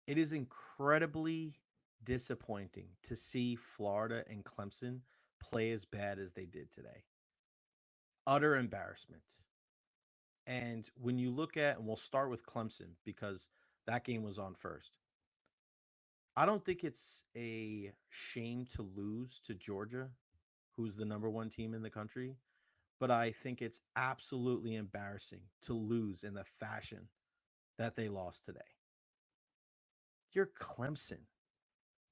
It is incredibly disappointing to see Florida and Clemson play as bad as they did today. Utter embarrassment. And when you look at, and we'll start with Clemson because that game was on first. I don't think it's a shame to lose to Georgia, who's the number one team in the country, but I think it's absolutely embarrassing to lose in the fashion that they lost today. You're Clemson.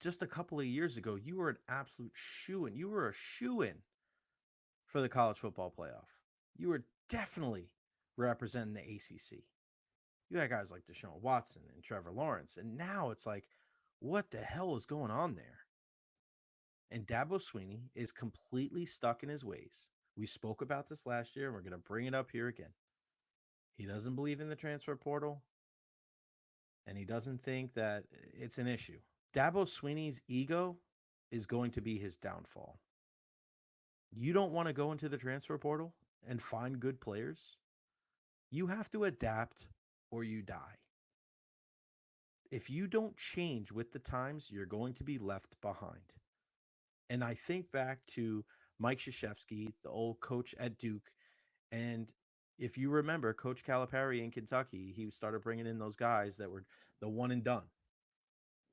Just a couple of years ago, you were an absolute shoe in. You were a shoe in for the college football playoff. You were definitely representing the ACC. You had guys like Deshaun Watson and Trevor Lawrence, and now it's like, what the hell is going on there? And Dabo Swinney is completely stuck in his ways. We spoke about this last year, and we're going to bring it up here again. He doesn't believe in the transfer portal, and he doesn't think that it's an issue. Dabo Swinney's ego is going to be his downfall. You don't want to go into the transfer portal and find good players. You have to adapt or you die. If you don't change with the times, you're going to be left behind. And I think back to Mike Krzyzewski, the old coach at Duke, and if you remember Coach Calipari in Kentucky, he started bringing in those guys that were the one and done.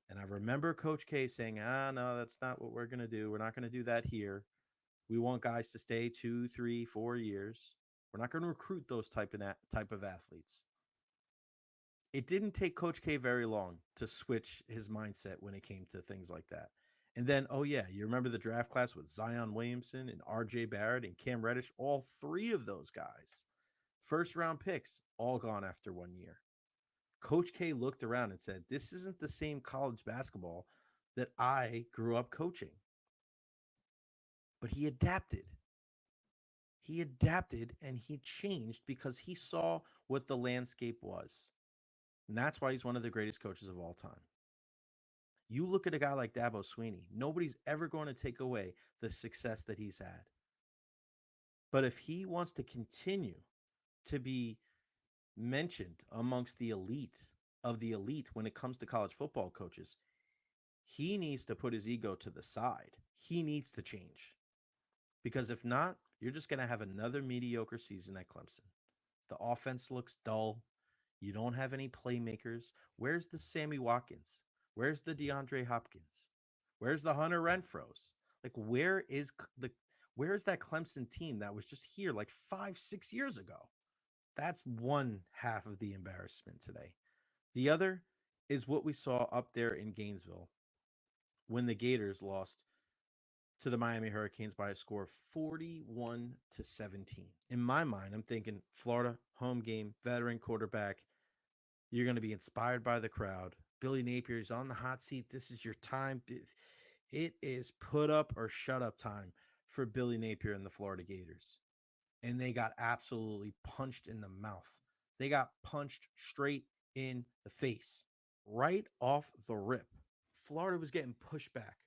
And I remember Coach K saying, no, that's not what we're going to do. We're not going to do that here. We want guys to stay 2, 3, 4 years. We're not going to recruit those type of athletes. It didn't take Coach K very long to switch his mindset when it came to things like that. And then, oh yeah, you remember the draft class with Zion Williamson and R.J. Barrett and Cam Reddish, all three of those guys, first round picks, all gone after 1 year. Coach K looked around and said, "This isn't the same college basketball that I grew up coaching." But he adapted. He adapted and he changed because he saw what the landscape was. And that's why he's one of the greatest coaches of all time. You look at a guy like Dabo Swinney, nobody's ever going to take away the success that he's had. But if he wants to continue to be mentioned amongst the elite of the elite when it comes to college football coaches, he needs to put his ego to the side. He needs to change. Because if not, you're just going to have another mediocre season at Clemson. The offense looks dull. You don't have any playmakers. Where's the Sammy Watkins? Where's the DeAndre Hopkins? Where's the Hunter Renfros? Like, where is that Clemson team that was just here like 5, 6 years ago? That's one half of the embarrassment today. The other is what we saw up there in Gainesville when the Gators lost to the Miami Hurricanes by a score of 41-17. In my mind, I'm thinking Florida, home game, veteran quarterback. You're going to be inspired by the crowd. Billy Napier is on the hot seat. This is your time. It is put up or shut up time for Billy Napier and the Florida Gators. And they got absolutely punched in the mouth. They got punched straight in the face, right off the rip. Florida was getting pushed back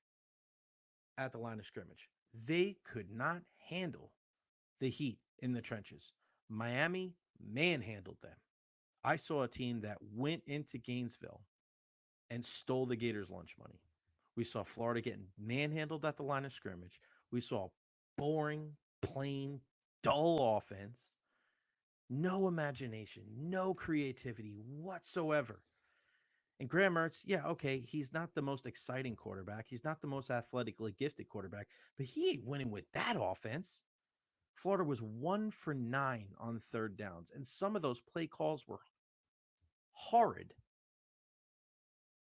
at the line of scrimmage. They could not handle the heat in the trenches. Miami manhandled them. I saw a team that went into Gainesville and stole the Gators' lunch money. We saw Florida getting manhandled at the line of scrimmage. We saw boring, plain, dull offense, no imagination, no creativity whatsoever. And Graham Mertz, yeah, okay, he's not the most exciting quarterback. He's not the most athletically gifted quarterback, but he ain't winning with that offense. Florida was 1 for 9 on third downs, and some of those play calls were horrid.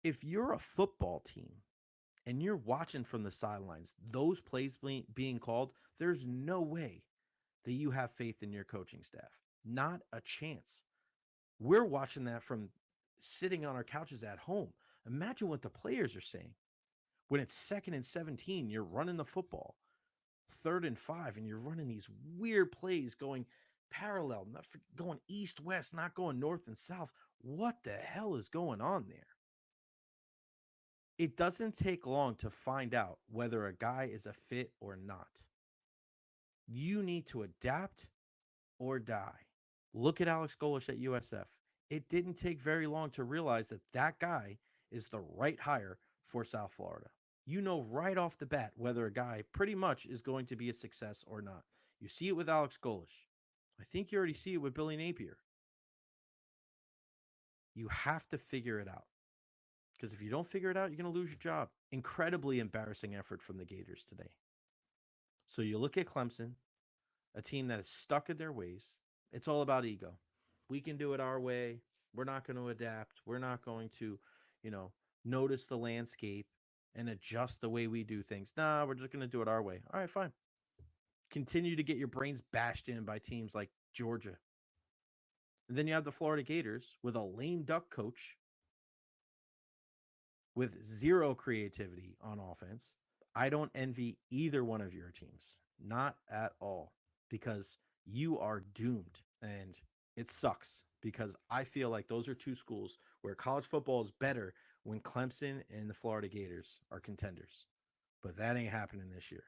If you're a football team and you're watching from the sidelines, those plays being called, there's no way that you have faith in your coaching staff. Not a chance. We're watching that from sitting on our couches at home. Imagine what the players are saying. When it's 2nd and 17, you're running the football. 3rd and 5, and you're running these weird plays going parallel, not going east, west, not going north and south. What the hell is going on there? It doesn't take long to find out whether a guy is a fit or not. You need to adapt or die. Look at Alex Golish at USF. It didn't take very long to realize that that guy is the right hire for South Florida. You know right off the bat whether a guy pretty much is going to be a success or not. You see it with Alex Golish. I think you already see it with Billy Napier. You have to figure it out. Because if you don't figure it out, you're going to lose your job. Incredibly embarrassing effort from the Gators today. So you look at Clemson, a team that is stuck in their ways. It's all about ego. We can do it our way. We're not going to adapt. We're not going to, notice the landscape and adjust the way we do things. Nah, we're just going to do it our way. All right, fine. Continue to get your brains bashed in by teams like Georgia. And then you have the Florida Gators with a lame duck coach with zero creativity on offense. I don't envy either one of your teams. Not at all. Because you are doomed. And it sucks because I feel like those are two schools where college football is better when Clemson and the Florida Gators are contenders. But that ain't happening this year.